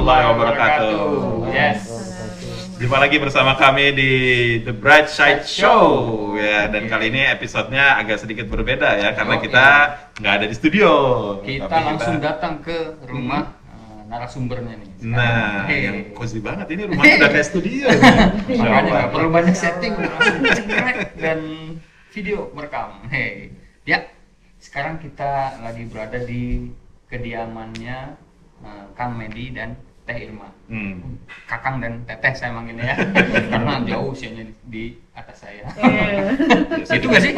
warahmatullahi wabarakatuh. Yes. Jumpa lagi bersama kami di The Bright Side Show ya, dan kali ini episodenya agak sedikit berbeda ya, karena kita nggak ada di studio. Kita tapi langsung datang ke rumah narasumbernya nih. Nah, yang cozy banget ini, rumahnya udah kayak studio. Makanya nggak perlu banyak setting, langsung cekrek dan video merekam. Ya, sekarang kita lagi berada di kediamannya Kang Medi dan Teh Irma. Kakang dan Teteh saya manggilnya ya, karena jauh usianya di atas saya. Itu gak sih?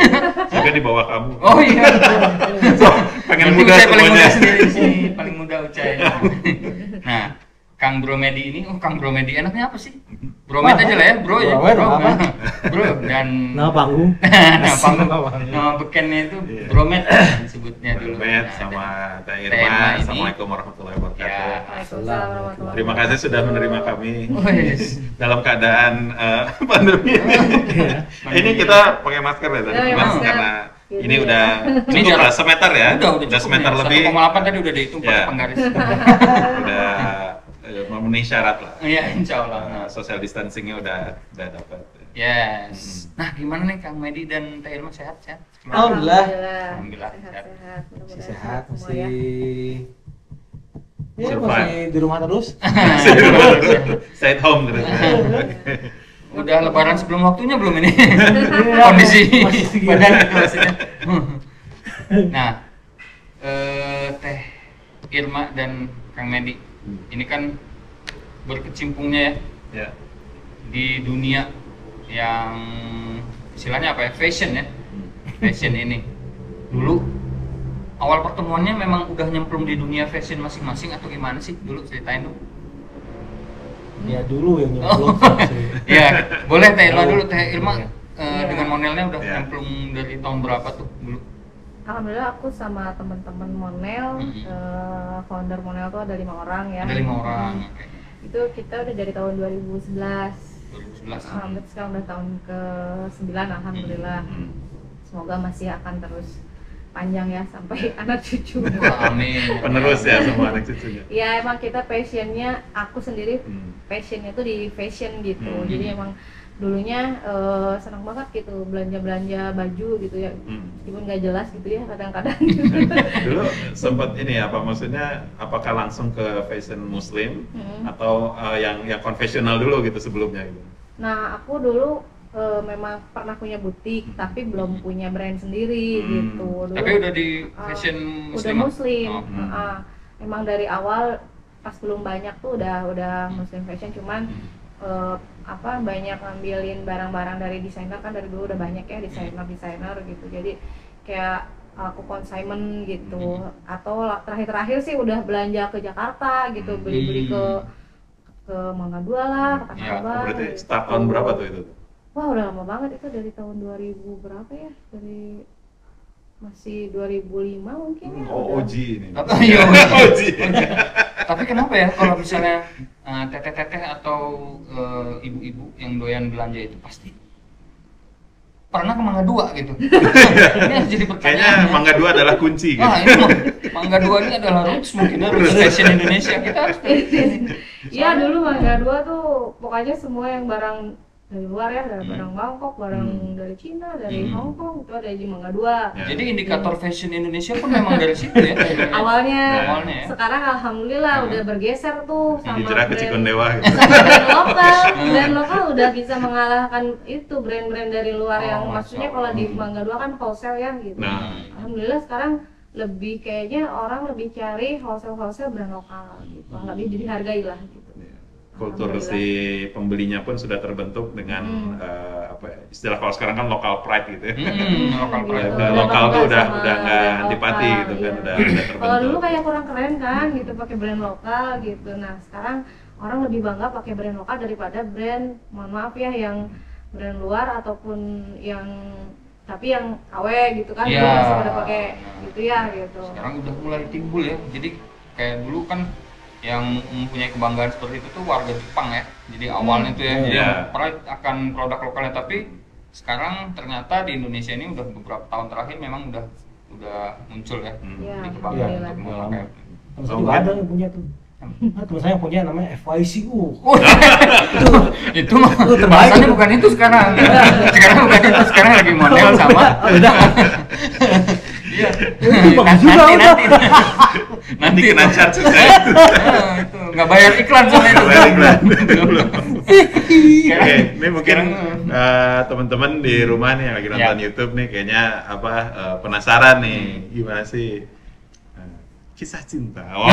Juga di bawah kamu. Oh iya. Pengen Berarti muda saya paling semuanya. muda sendiri di sini, paling muda Ucai. Nah, Kang Bro Medi ini, Kang Bro Medi enaknya apa sih? Bromed aja lah ya, bro ya. Bro dan nama panggung. nama panggung, nama bekennya itu Bromed disebutnya dulu. Bromed Nah, sama dan Teh Teh Irma. Irma ini. Assalamualaikum warahmatullahi wabarakatuh. Ya. Waalaikumsalam warahmatullahi Terima kasih sudah menerima kami Wes. dalam keadaan pandemi. Ini kita pakai masker ya tadi, Pakai Mas, masker. karena Gitu ini ya. udah Ini cukup jarak- lah, semeter ya, Udah cukup semeter nih. lebih, 1,8 tadi udah dihitung pakai Ya. penggaris. udah memenuhi syarat lah. Iya, insya Allah. Nah, social distancingnya udah dapat. Yes. Nah, gimana nih Kang Medi dan Teh Irma, sehat-sehat? Alhamdulillah. Alhamdulillah. Sehat-sehat. Masih sehat, Mudah-mudahan semua masih ya, Survive. masih di rumah terus. Stay at home terus. Udah lebaran sebelum waktunya belum ini? Iya, Kondisi masih segini. badan gitu maksudnya. Nah, Teh Irma dan Kang Medi ini kan berkecimpungnya ya Ya. di dunia yang istilahnya apa ya, fashion ya, fashion ini. Dulu awal pertemuannya memang udah nyemplung di dunia fashion masing-masing atau gimana sih? Dulu ceritain dong. Ya dulu yang nyemplung sih. Ya, boleh Teh Irma dulu. Teh Irma Iya. dengan monelnya udah Iya. nyemplung dari tahun berapa tuh dulu? Alhamdulillah aku sama teman-teman Monel, founder Monel tuh ada 5 orang ya. Ada 5 orang. Oke. Itu kita udah dari tahun 2011. 2011. Alhamdulillah sekarang udah tahun ke-9 alhamdulillah. Semoga masih akan terus panjang ya sampai anak cucu. Wah, amin. Penerus ya semua anak cucunya. Ya emang kita passionnya, aku sendiri Hmm. passionnya tuh di fashion gitu. Hmm. Jadi emang dulunya senang banget gitu belanja baju gitu ya. Meskipun nggak jelas gitu ya kadang-kadang. Dulu sempat ini apa, maksudnya apakah langsung ke fashion muslim atau yang konvensional dulu gitu sebelumnya gitu? Nah aku dulu memang pernah punya butik tapi belum punya brand sendiri gitu. Dulu, Tapi udah di fashion udah muslim. muslim. Oh. Emang dari awal pas belum banyak tuh udah muslim fashion, cuman banyak ngambilin barang-barang dari desainer, kan dari dulu udah banyak ya desainer gitu. Jadi kayak aku consignment gitu, atau terakhir sih udah belanja ke Jakarta gitu, beli ke Mangga Dua lah, ke Pasar Ya, Abang. Berarti gitu. start tahun berapa tuh itu? Wah udah lama banget, itu dari tahun 2000 berapa ya, dari masih 2005 mungkin ya. Oh, udah. OG ini. Iya. OG. Tapi kenapa ya kalau misalnya teteh-teteh atau ibu-ibu yang doyan belanja itu pasti pernah ke Mangga Dua gitu. Ini harus jadi pertanyaan. Kayaknya Mangga Dua adalah kunci gitu. Wah, ini Mangga Dua ini adalah roots mungkin ya, roots fashion Indonesia. Kita harus Iya dulu Mangga Dua tuh pokoknya semua yang barang dari luar ya, dari barang Bangkok, barang dari Cina, dari Hong Kong, itu ada di Mangga Dua. Ya. Jadi indikator fashion Indonesia pun memang dari situ ya. Awalnya, Awalnya ya. sekarang alhamdulillah udah bergeser tuh sama Hijrah ke Cikondewa gitu. brand lokal. Brand lokal udah bisa mengalahkan itu brand-brand dari luar yang Oh, maksudnya Masya kalau di Allah. Mangga Dua kan wholesale ya gitu. Nah. Alhamdulillah sekarang lebih kayaknya orang lebih cari wholesale brand lokal gitu. Lebih dihargai lah gitu. Kultur Alhamdulillah. si pembelinya pun sudah terbentuk dengan apa ya, istilah kalau sekarang kan local pride gitu ya. Lokal Gitu. pride. Udah Udah lokal tuh bangga udah sama nggak brand antipati lokal, gitu kan, iya. udah Kalau terbentuk. dulu kayak kurang keren kan gitu pakai brand lokal gitu. Nah sekarang orang lebih bangga pakai brand lokal daripada brand, mohon maaf ya, yang brand luar ataupun yang tapi yang KW gitu kan, Iya. dulu masih pada pakai gitu ya gitu. Sekarang udah mulai timbul ya. Jadi kayak dulu kan yang mempunyai kebanggaan seperti itu tuh warga Jepang ya. Jadi awalnya tuh ya, Iya. dia pride akan produk lokalnya, tapi sekarang ternyata di Indonesia ini udah beberapa tahun terakhir memang udah muncul ya. Iya, Jadi kebanggaan alhamdulillah. untuk memakai. Terus juga ada yang punya tuh. Nah, teman saya punya namanya FYC. Itu mah bahasanya bukan itu sekarang. Sekarang bukan itu, sekarang lagi model sama. Iya. Bagus juga udah. Nanti kena charge saya. Itu nggak bayar iklan sama itu. Bayar iklan. Sekarang- Oke, ini mungkin sekarang, teman-teman di rumah nih yang lagi nonton Ya. YouTube nih kayaknya penasaran nih gimana sih kisah cinta. Wah,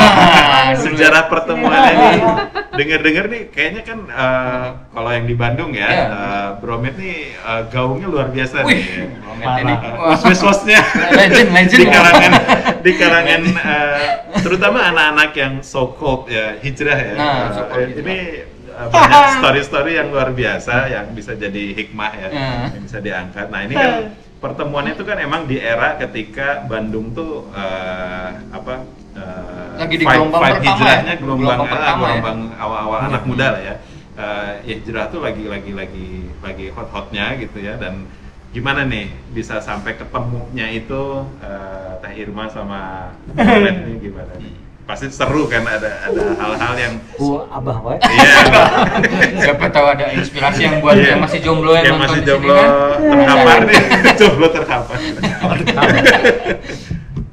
Nah, sejarah pertemuannya nih. Dengar-dengar nih kayaknya kan kalau yang di Bandung ya, Ya. Bromet nih gaungnya luar biasa Wih, nih. Bromet ini. Wah. Was-wasnya Legend. di kalangan terutama anak-anak yang so called ya hijrah ya. Nah, so-called hijrah. Ini banyak story-story yang luar biasa yang bisa jadi hikmah ya, yang bisa diangkat. Nah ini kan pertemuan itu kan emang di era ketika Bandung tuh Lagi di gelombang pertama hijrahnya ya? gelombang Gelombang pertama ya? gelombang awal-awal anak muda lah ya. Hijrah tuh lagi hot-hotnya gitu ya, dan gimana nih bisa sampai ketemunya itu Teh Irma sama Bromet nih gimana nih? Pasti seru kan, ada hal-hal yang Abah wae. iya Siapa tahu ada inspirasi yang buat Iya. yang masih jomblo yang nonton masih di sini jomblo kan. terkapar nih jomblo terkapar.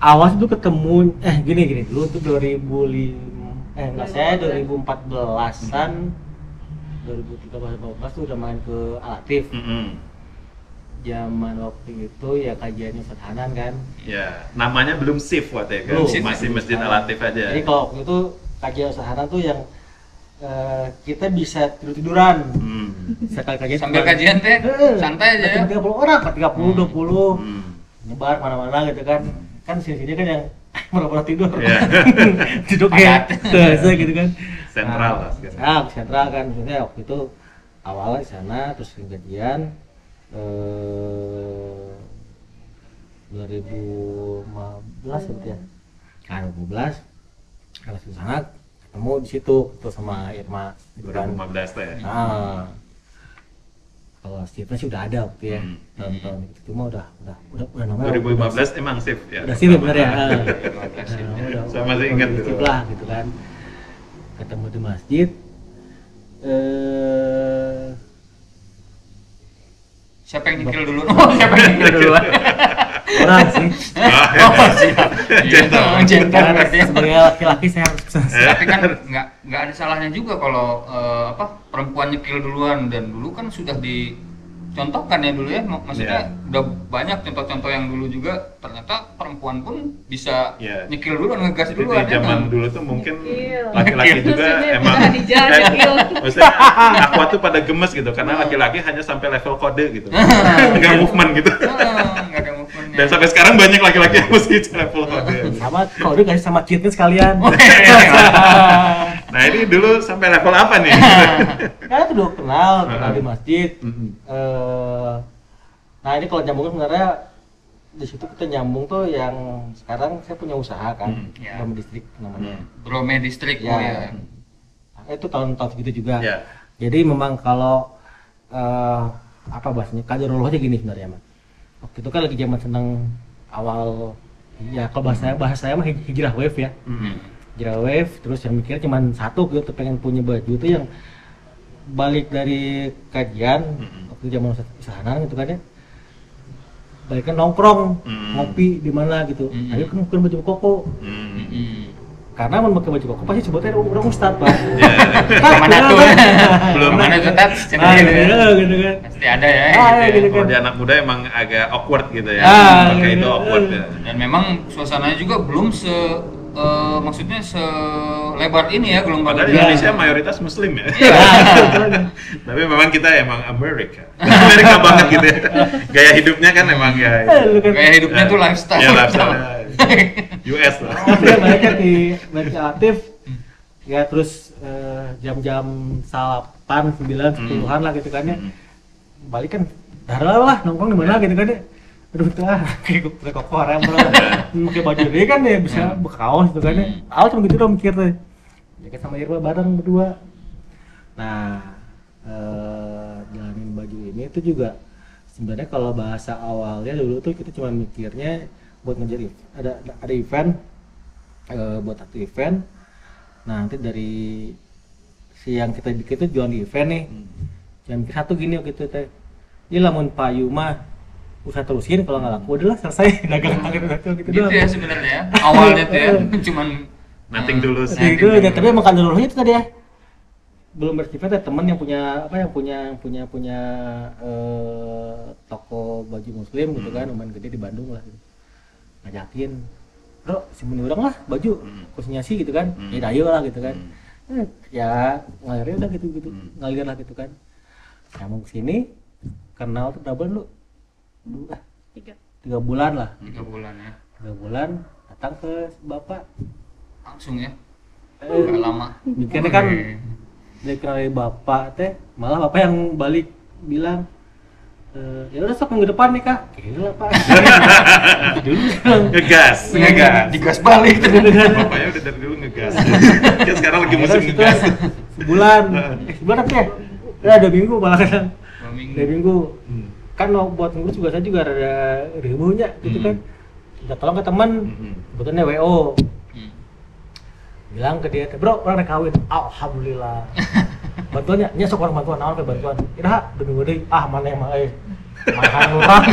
Awas tuh ketemu gini dulu tuh 2005 enggak, saya 2014-an 2013-2014 tuh udah main ke Alatif. Zaman waktu itu ya kajiannya Ustaz Hanan kan. Ya, namanya belum shift waktu ya kan, Belum. masih Masjid Alatif aja. Jadi kalau waktu itu kajian Ustaz Hanan tuh yang kita bisa tidur-tiduran. Sekali kajian Sambil kajian teh santai aja ya. 30 orang, 30, 20 Hmm. nyebar mana-mana gitu kan. Kan sini-sini kan yang pura-pura tidur. Iya. Duduknya Padat. biasa gitu kan. Sentral lah sekarang. Sentral kan, maksudnya waktu itu awalnya di sana terus kajian 2015 gitu ya. Kan 2015 kalau di sana ketemu di situ sama Irma gitu kan. 2015 tuh ya. Nah, kalau Steven sih udah ada waktu ya, tahun-tahun itu cuma udah namanya 2015 emang shift ya. udah sih bener ya. Saya masih ingat itu tuh. lah gitu kan, ketemu di masjid. Siapa yang nyekil dulu? Oh, siapa yang nyekil duluan? Orang sih, Oh, siap. Gentle. Gentle karena berarti ya. sebagai laki-laki saya harus Tapi kan nggak ada salahnya juga kalau perempuan nyekil duluan, dan dulu kan sudah dicontohkan ya dulu ya, maksudnya udah banyak contoh-contoh yang dulu juga ternyata perempuan pun bisa Iya. nyekil duluan, ngegas Jadi duluan di ya zaman kan? dulu tuh mungkin Nyekil. laki-laki juga Maksudnya emang bisa dijalan, nyekil. maksudnya aqua tuh pada gemes gitu karena laki-laki hanya sampai level kode gitu. Enggak movement gitu. Nggak ada movementnya. Dan sampai sekarang banyak laki-laki yang masih level kode. sama kalau udah kasih sama kitnya sekalian. Nah, ini dulu sampai level apa nih? Kan itu udah kenal di masjid. Nah ini kalau nyambungnya sebenarnya di situ kita nyambung tuh yang sekarang saya punya usaha kan, Ya. Brome Distrik namanya. Brome Distrik Ya. oh ya. Nah, itu tahun-tahun segitu juga. Ya. Jadi memang kalau apa bahasanya kaderullah gini sebenarnya Mas. Waktu itu kan lagi zaman seneng awal ya kalau bahasa saya mah hijrah wave ya. Hijrah wave terus yang mikirnya cuma satu gitu, pengen punya baju itu yang balik dari kajian waktu zaman usahanan gitu kan ya. Baliknya nongkrong, ngopi di mana gitu. Ayo kan bukan baju koko. Karena mau pakai baju koko pasti sebutnya orang ustad pak. Mana tuh? Belum. Mana tuh tat? Nah, gitu kan. Pasti ada ya. Gitu Kalau kan. di anak muda emang agak awkward gitu ya. Pakai itu gitu. awkward ya. Dan memang suasananya juga belum maksudnya selebar ini ya gelombang. Padahal ini. Indonesia mayoritas muslim ya. Nah, Tapi memang kita emang Amerika. Amerika banget gitu ya. Gaya hidupnya kan emang ya. Lu kan Gaya hidupnya tuh lifestyle. Ya lifestyle US lah. tapi ya banyaknya di aktif ya terus jam-jam 8, 9, 10-an lah gitu kan ya. Balik kan darah lah nongkrong di mana gitu kan ya. Aduh itu kayak koko orang pakai baju dia kan ya bisa berkaos gitu kan ya. Awal cuma gitu dong mikir tuh. Ya kan sama Irma bareng berdua. Nah, jalanin baju ini itu juga sebenarnya kalau bahasa awalnya dulu tuh kita cuma mikirnya buat ngejar ada event buat satu event Nah nanti dari si yang kita bikin itu jualan di event nih, yang bikin satu gini waktu itu teh, ini lamun payu mah usah terusin, kalau nggak laku udahlah selesai dagang gitu Gitu ya sebenarnya ya. Awalnya tuh ya cuman Nating dulu sih. Gitu, ya, tapi emang kan dulunya itu tadi ya belum bersifat ya, teman yang punya apa, yang punya toko baju muslim gitu kan, lumayan gede di Bandung lah gitu. Ngajakin, bro simpen orang lah baju khususnya sih gitu kan, ya dayo lah gitu kan. Ya ngalir udah gitu ngalir lah gitu kan. Ya mau kesini kenal tuh double lu lah 3 bulan lah, 3 bulan ya. 3 bulan datang ke bapak Langsung ya. Nggak lama. mikirnya kan dari kenal dari bapak teh, malah bapak yang balik bilang ya udah sok minggu depan nih kak, gila pak. Dulu Ngegas. Digas balik tuh. Bapaknya udah dari dulu ngegas. Kan sekarang lagi musim ngegas. sebulan apa ya, udah 2 minggu malah kan, 2 minggu kan buat ngurus juga, saya juga rada ribunya gitu kan. Minta tolong ke teman, kebetulan WO bilang ke dia, bro orang naik kawin, alhamdulillah. Bantuannya, sok orang bantuan, naon kayak bantuan. Ira, 2 minggu deh, mana yang mah mahan orang.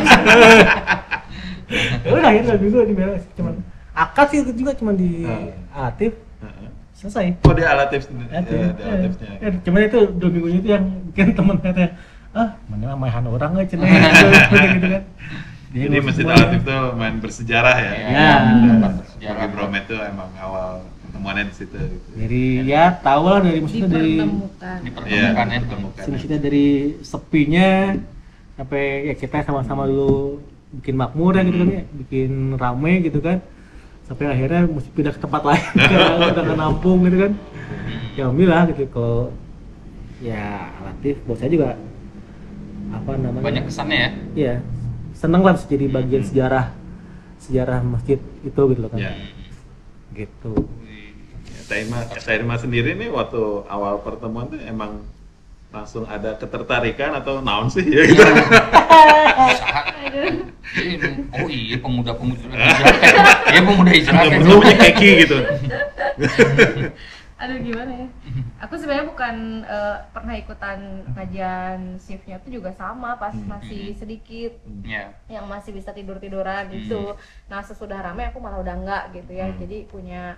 Ya udah ya 2 minggu diberes, cuman akad sih itu juga cuman di Atif. Selesai. Oh dia alatif sendiri. Alatifnya. Cuman itu 2 minggunya itu yang bikin temen katanya, mana mah mahan orang aja cenah gitu kan. Jadi Masjid Alatif tuh main bersejarah ya. Ya. Bagi Bromet tuh emang awal temuannya di situ gitu. Jadi ya tahu lah dari maksudnya dari Dipertemukan ya. maksudnya dari sepinya sampai ya kita sama-sama dulu bikin makmur ya gitu kan ya, bikin rame gitu kan, sampai akhirnya mesti pindah ke tempat lain udah ke Nampung gitu kan. Ya alhamdulillah gitu. Kalau ya Latif buat saya juga apa namanya, Banyak kesannya ya. iya seneng lah bisa jadi bagian sejarah masjid itu gitu loh kan. Ya. Gitu. Teh Irma sendiri nih waktu awal pertemuan tuh emang langsung ada ketertarikan atau naon sih ya gitu. Oh iya pemuda-pemuda hijrah. Ya pemuda hijrah. Namanya keki gitu. Aduh gimana ya, aku sebenarnya bukan pernah ikutan kajian shiftnya tuh juga sama pas masih sedikit, yang masih bisa tiduran gitu. Nah sesudah ramai aku malah udah enggak gitu ya. Jadi punya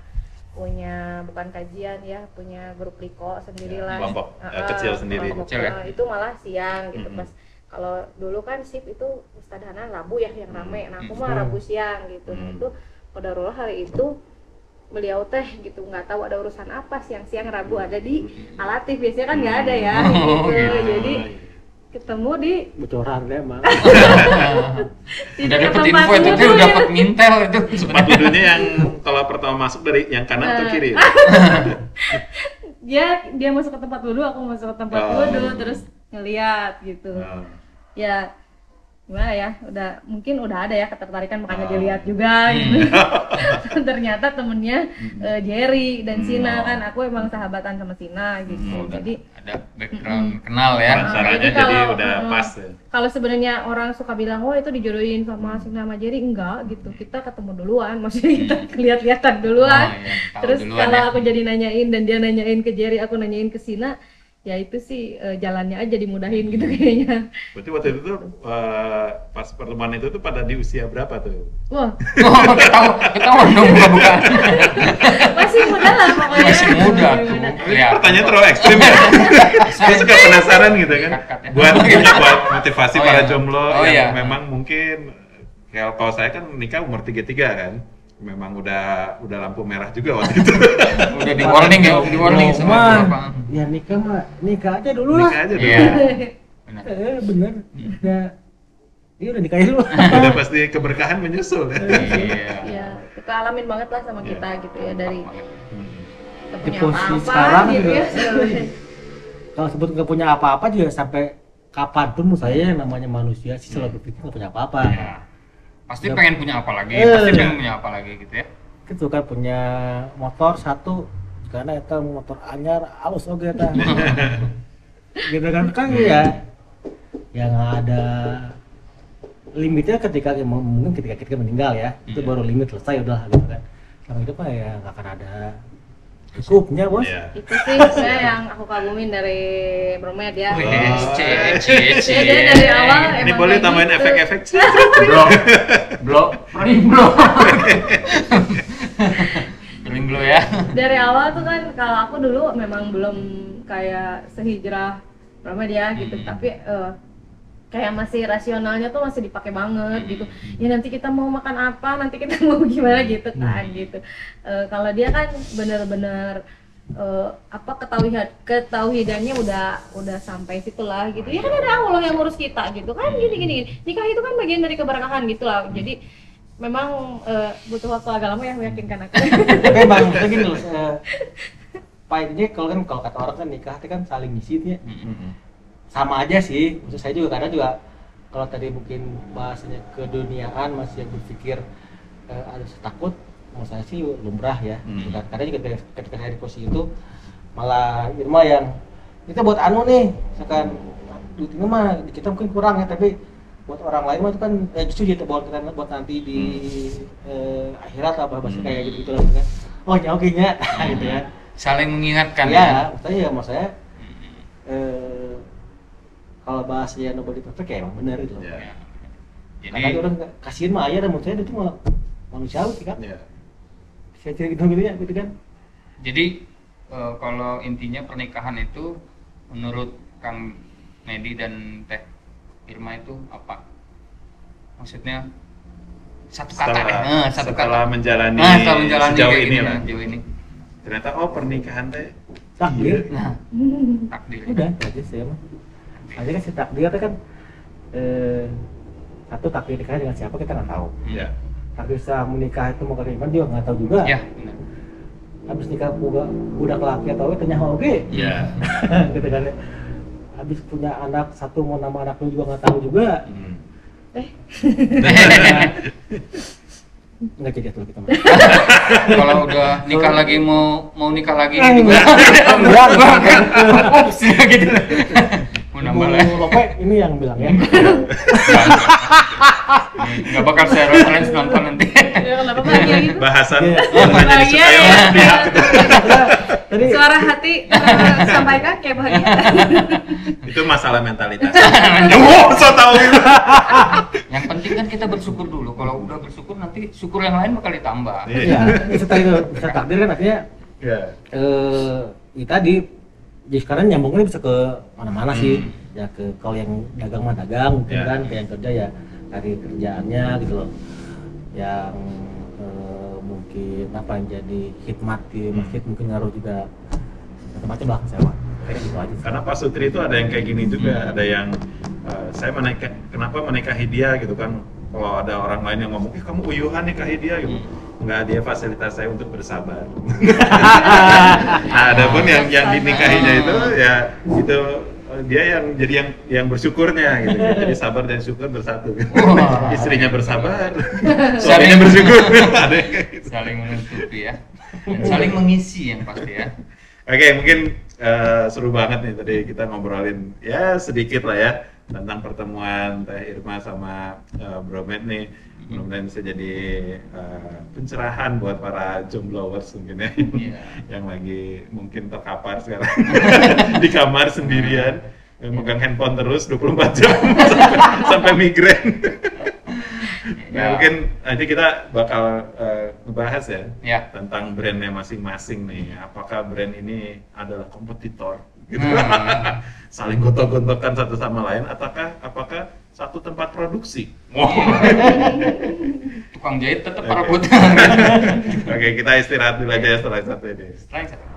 bukan kajian ya, punya grup liko sendirilah, kelompok kecil sendiri. Kecil ya? Itu malah siang gitu. Pas kalau dulu kan shift itu Ustadz Hanan Rabu ya yang rame, nah aku mah Rabu siang gitu. Nah itu qadarullah hari itu beliau teh gitu nggak tahu ada urusan apa, siang-siang Rabu ada di Alatif, biasanya kan nggak ada ya gitu. Jadi ketemu di bocoran deh emang. Udah dapet info itu tuh, dapet mintel itu Tempat sebenarnya. duduknya yang kalau pertama masuk dari yang kanan atau kiri? dia masuk ke tempat wudhu, aku masuk ke tempat wudhu, terus ngeliat gitu. Ya gimana ya, mungkin udah ada ya ketertarikan, makanya dilihat juga gitu. Ternyata temennya Jerry dan Sina, kan aku emang sahabatan sama Sina gitu. Jadi Ada background kenal ya. Caranya jadi kalau, udah pas ya. Kalau sebenarnya orang suka bilang wah itu dijodohin sama Sina sama Jerry, enggak gitu. Kita ketemu duluan, maksudnya kita lihat-lihatan duluan. Tahu Terus duluan kalau ya. aku jadi nanyain dan dia nanyain ke Jerry, aku nanyain ke Sina, ya itu sih jalannya aja dimudahin gitu kayaknya. Berarti waktu itu tuh pas pertemuan itu tuh pada di usia berapa tuh? Wah, Oh, ketahuan dong bukan. masih muda lah pokoknya. Masih muda tuh. Lihat. Pertanyaan terlalu ekstrim ya. Saya suka penasaran gitu kan. Buat motivasi para jomblo yang memang mungkin kalau saya kan nikah umur 33 kan. Memang udah lampu merah juga waktu itu. Udah di warning ya, di warning sama Bapak. Ya nikah aja dulu lah. Nikah aja dulu. Iya. Benar. Bener. Iya udah nikahin dulu. Udah pasti keberkahan menyusul ya. Iya. Ya, kita alamin banget lah sama kita gitu ya, dari kita Di punya posisi apa-apa sekarang gitu juga. ya. Kalau sebut nggak punya apa-apa juga sampai kapanpun menurut saya yang namanya manusia sih selalu berpikir nggak punya apa-apa. Iya. Pasti pengen punya apa lagi, pasti pengen punya apa lagi gitu ya. Itu kan punya motor satu, karena itu motor anyar halus oke ta. Gitu kan ya nggak ada limitnya ketika mungkin ketika kita meninggal ya, itu baru limit selesai udah gitu kan. Selama hidup mah ya nggak akan ada Cukupnya bos. Iya. Itu sih sebenarnya yang aku kagumin dari Bromed ya. Wih, Oh. cie. Jadi dari awal Ini emang boleh kayak tambahin gitu. efek-efek. Blow, feeling blow ya. Dari awal tuh kan kalau aku dulu memang belum kayak sehijrah Bromed ya gitu, tapi kayak masih rasionalnya tuh masih dipakai banget gitu. Ya nanti kita mau makan apa, nanti kita mau gimana gitu kan gitu. Kalau dia kan bener-bener ketauhidannya udah sampai situ lah gitu. Ya kan ada Allah yang ngurus kita gitu kan, gini. Nikah itu kan bagian dari keberkahan gitu lah. Jadi memang butuh waktu agak lama yang meyakinkan aku. Oke bang, maksudnya gini loh. Pahitnya kalau kata orang kan nikah itu kan saling ngisi ya. Sama aja sih, maksud saya juga kadang juga kalau tadi mungkin bahasanya keduniaan masih yang berpikir ada takut, menurut saya sih lumrah ya. Kadang juga ketika saya di posisi itu malah Irma yang kita buat anu nih, misalkan duit ini mah di kita mungkin kurang ya, tapi buat orang lain mah itu kan justru jadi buat nanti di akhirat apa bahasa kayak gitu lah kan. Oh ya oke nya gitu ya. Saling mengingatkan Ya, maksudnya ya maksud saya kalau bahasanya nobody perfect ya emang benar itu. Iya. Kadang orang kasihin mah ayah dan menurut saya itu mah manusiawi sih kan. Iya. Saya cerita gitu ya gitu kan. Jadi kalau intinya pernikahan itu menurut Kang Medi dan Teh Irma itu apa? Maksudnya satu kata satu setelah kata. menjalani Setelah menjalani sejauh kayak ini gini, lah. sejauh ini. Ternyata pernikahan teh Takdir. Nah, takdir. Udah itu aja saya mah. Aja kan si takdir itu kan satu takdir nikah dengan siapa kita nggak tahu. Iya. Takdir bisa menikah itu mau keriman juga nggak tahu juga. Ya, benar. Habis nikah budak laki atau tanya oke. Iya. Gitu kan. Habis punya anak satu mau nama anak lu juga nggak tahu juga. Nggak jadi dulu kita mah. Kalau udah nikah lagi mau nikah lagi Enggak. juga. Enggak. Ops gitu. Mau nambah lah. Bu Lope ini yang bilang ya. Nggak bakal saya reference nonton nanti. Ya kenapa bahagia gitu? Bahasan Iya. hanya Bahagia disukai ya. oleh pihak itu. Tadi Suara hati sampaikan kayak bahagia. Itu masalah mentalitas. So tahu itu. Yang penting kan kita bersyukur dulu. Kalau udah bersyukur nanti syukur yang lain bakal ditambah. ya setelah itu bisa takdir kan artinya Iya. ya tadi jadi sekarang nyambungnya bisa ke mana-mana sih ya ke kalau yang dagang mah dagang mungkin Ya. kan kayak yang kerja ya cari kerjaannya gitu loh yang mungkin apa yang jadi khidmat di masjid mungkin ngaruh juga macam-macam lah saya mah kayak gitu aja sih. Karena Pak Sutri itu ada yang kayak gini juga, ada yang saya kenapa menikahi dia gitu kan. Kalau ada orang lain yang ngomong, kamu uyuhan nikahi dia gitu. Enggak, dia fasilitas saya untuk bersabar. Nah, ada pun yang dinikahinya itu ya itu dia yang jadi yang bersyukurnya gitu. Jadi sabar dan syukur bersatu. Wah. Istrinya bersabar, suaminya bersyukur. Ada yang kayak gitu. Saling menutupi ya. Dan saling mengisi yang pasti ya. Oke, mungkin seru banget nih tadi kita ngobrolin ya sedikit lah ya tentang pertemuan Teh Irma sama Bromed nih. Mudah-mudahan bisa jadi pencerahan buat para jomblowers mungkin ya, Iya. yang lagi mungkin terkapar sekarang di kamar sendirian, megang handphone terus 24 jam sampai migrain. Nah, Ya. mungkin nanti kita bakal ngebahas ya, Ya. tentang brandnya masing-masing nih. Apakah brand ini adalah kompetitor, gitu. Saling gontok-gontokan satu sama lain, apakah satu tempat produksi? Tukang jahit tetap Oke. parabot. Oke, kita istirahat dulu aja setelah satu ini. Setelah yang satu.